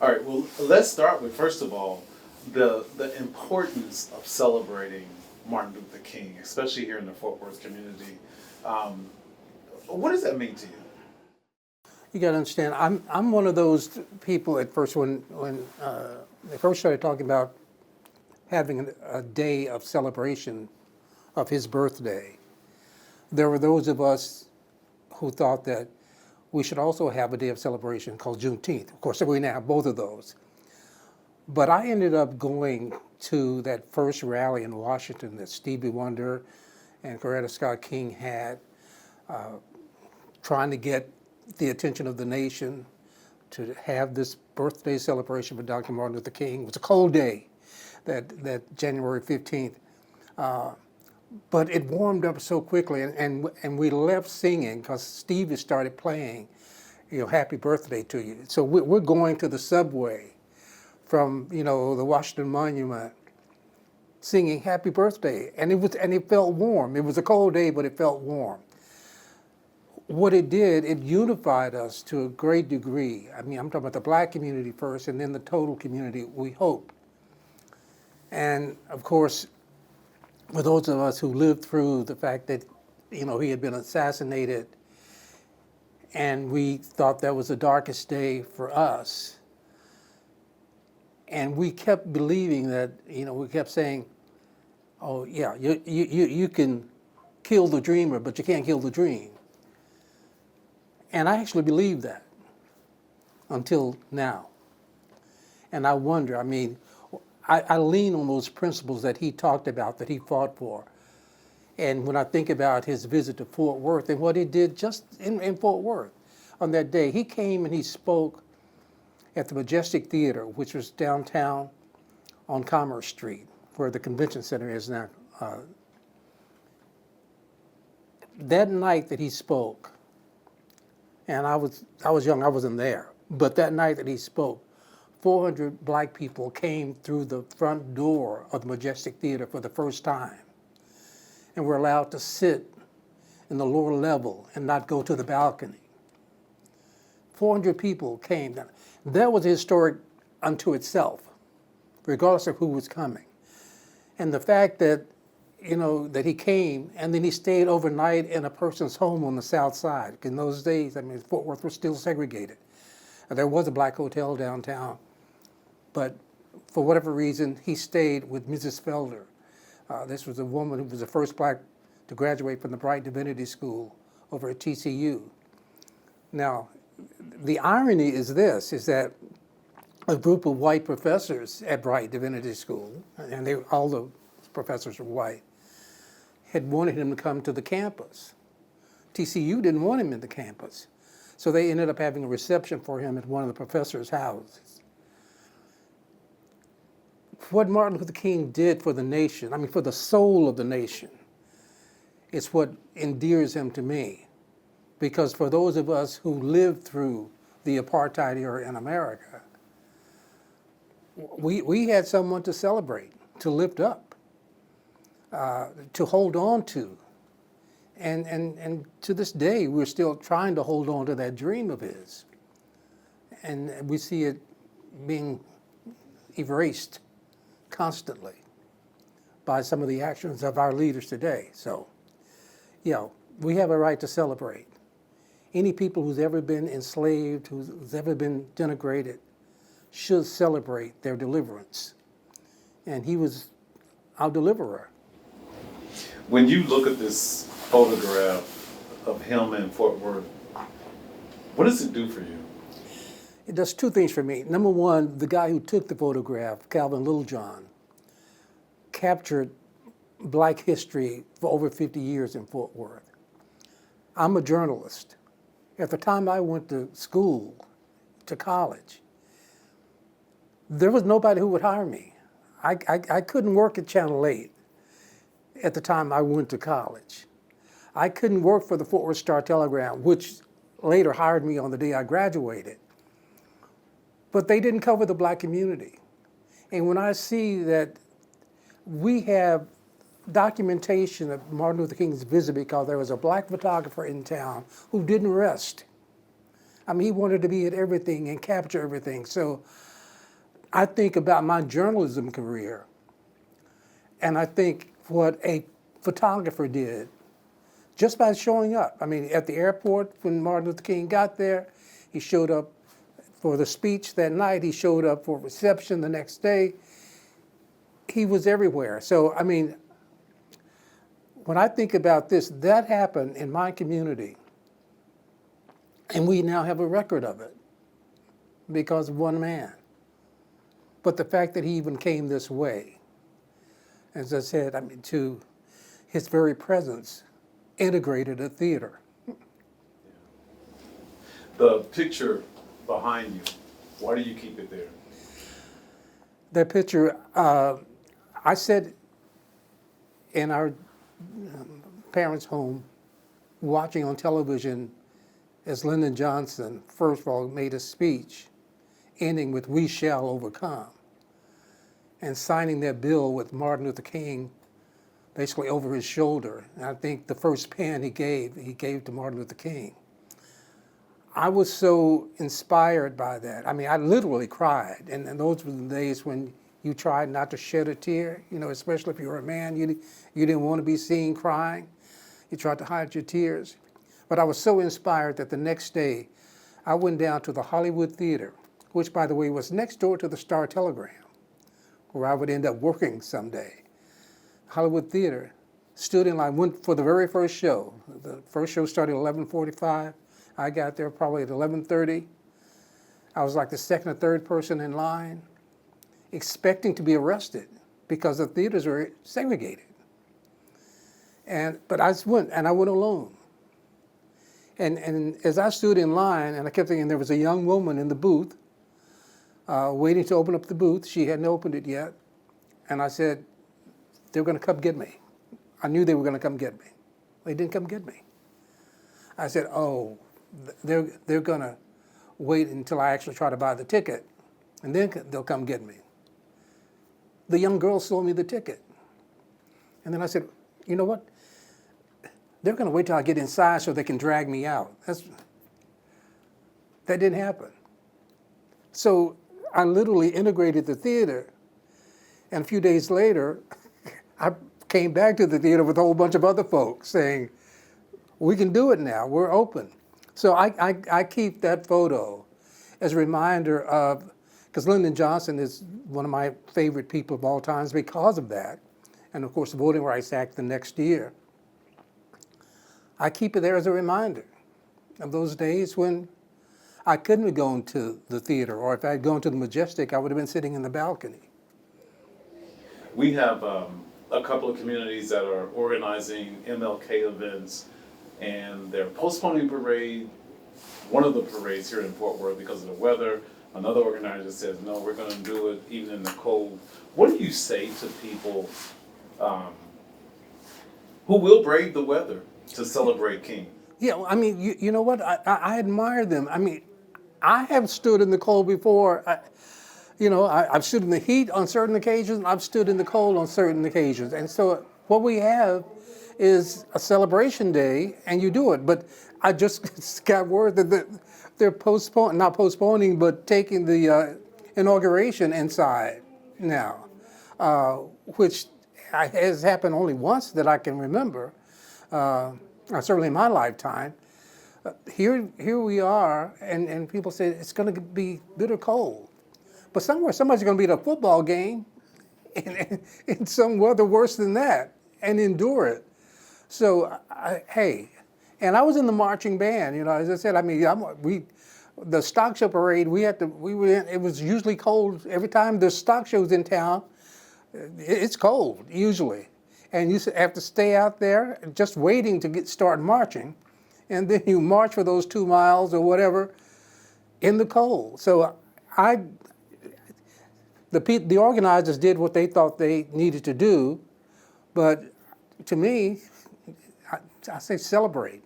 All right, well, let's start with, first of all, the importance of celebrating Martin Luther King, especially here in the Fort Worth community. Um, what does that mean to you? You got to understand, I'm one of those people at first when they first started talking about having a day of celebration of his birthday. There were those of us who thought that we should also have a day of celebration called Juneteenth. Of course, we now have both of those. But I ended up going to that first rally in Washington that Stevie Wonder and Coretta Scott King had, trying to get the attention of the nation to have this birthday celebration for Dr. Martin Luther King. It was a cold day, that January 15th. But it warmed up so quickly, and we left singing because Stevie started playing, Happy Birthday to You. So we're going to the subway from, the Washington Monument singing Happy Birthday. And it felt warm. It was a cold day, but it felt warm. What it did, it unified us to a great degree. I mean, I'm talking about the black community first and then the total community, we hope. And of course, for those of us who lived through the fact that, he had been assassinated, and we thought that was the darkest day for us. And we kept believing that, we kept saying, oh yeah, you can kill the dreamer, but you can't kill the dream. And I actually believed that until now. And I wonder, I lean on those principles that he talked about, that he fought for. And when I think about his visit to Fort Worth and what he did just in Fort Worth on that day, he came and he spoke at the Majestic Theater, which was downtown on Commerce Street, where the convention center is now. That night that he spoke, and I was young, I wasn't there, but that night that he spoke, 400 black people came through the front door of the Majestic Theater for the first time and were allowed to sit in the lower level and not go to the balcony. 400 people came. That was historic unto itself, regardless of who was coming. And the fact that, that he came and then he stayed overnight in a person's home on the South Side. In those days, Fort Worth was still segregated. There was a black hotel downtown, but for whatever reason, he stayed with Mrs. Felder. This was a woman who was the first black to graduate from the Bright Divinity School over at TCU. Now, the irony is this, is that a group of white professors at Bright Divinity School, and all the professors were white, had wanted him to come to the campus. TCU didn't want him in the campus. So they ended up having a reception for him at one of the professors' houses. What Martin Luther King did for the nation, for the soul of the nation, it's what endears him to me. Because for those of us who lived through the apartheid era in America, we had someone to celebrate, to lift up, to hold on to. And to this day, we're still trying to hold on to that dream of his. And we see it being erased constantly by some of the actions of our leaders today. So, we have a right to celebrate. Any people who's ever been enslaved, who's ever been denigrated, should celebrate their deliverance. And he was our deliverer. When you look at this photograph of him in Fort Worth, what does it do for you? It does two things for me. Number one, the guy who took the photograph, Calvin Littlejohn, captured black history for over 50 years in Fort Worth. I'm a journalist. At the time I went to school, to college, there was nobody who would hire me. I couldn't work at Channel 8 at the time I went to college. I couldn't work for the Fort Worth Star-Telegram, which later hired me on the day I graduated. But they didn't cover the black community. And when I see that we have documentation of Martin Luther King's visit because there was a black photographer in town who didn't rest. I mean, he wanted to be at everything and capture everything. So I think about my journalism career, and I think what a photographer did just by showing up. I mean, at the airport when Martin Luther King got there, he showed up for the speech that night, he showed up for reception the next day. He was everywhere. So, I mean, when I think about this, that happened in my community, and we now have a record of it because of one man. But the fact that he even came this way, as I said, I mean, to his very presence, integrated a theater. The picture behind you, why do you keep it there? That picture, I said in our parents' home, watching on television as Lyndon Johnson, first of all, made a speech ending with "We shall overcome," and signing that bill with Martin Luther King basically over his shoulder. And I think the first pen he gave to Martin Luther King. I was so inspired by that. I mean, I literally cried. And those were the days when you tried not to shed a tear, you know, especially if you were a man. You didn't want to be seen crying. You tried to hide your tears. But I was so inspired that the next day, I went down to the Hollywood Theater, which, by the way, was next door to the Star Telegram, where I would end up working someday. Hollywood Theater, stood in line, went for the very first show. The first show started at 11:45. I got there probably at 11:30. I was like the second or third person in line, expecting to be arrested because the theaters were segregated. But I went, and I went alone. And as I stood in line, and I kept thinking there was a young woman in the booth, waiting to open up the booth. She hadn't opened it yet. And I said, "They're going to come get me." I knew they were going to come get me. They didn't come get me. I said, "Oh, they're going to wait until I actually try to buy the ticket, and then they'll come get me." The young girl sold me the ticket. And then I said, "You know what? They're going to wait till I get inside so they can drag me out." That didn't happen. So I literally integrated the theater, and a few days later, I came back to the theater with a whole bunch of other folks saying, "We can do it now, we're open." So I keep that photo as a reminder of, because Lyndon Johnson is one of my favorite people of all times because of that, and of course the Voting Rights Act the next year. I keep it there as a reminder of those days when I couldn't have gone to the theater, or if I had gone to the Majestic, I would have been sitting in the balcony. We have a couple of communities that are organizing MLK events, and they're postponing parade, one of the parades here in Fort Worth because of the weather. Another organizer says, "No, we're going to do it even in the cold." What do you say to people who will brave the weather to celebrate King? Yeah, I mean, you know what? I admire them. I mean, I have stood in the cold before. I've stood in the heat on certain occasions. I've stood in the cold on certain occasions. And so what we have is a celebration day, and you do it. But I just got word that they're not postponing, but taking the inauguration inside now, which has happened only once that I can remember, certainly in my lifetime. Here we are, and people say it's going to be bitter cold. But somewhere, somebody's going to be at a football game in some weather worse than that and endure it. So, hey, and I was in the marching band. You know, as I said, I mean, the stock show parade. It was usually cold every time there's stock shows in town. It's cold usually, and you have to stay out there just waiting to start marching, and then you march for those 2 miles or whatever in the cold. So the organizers did what they thought they needed to do, but to me, I say celebrate.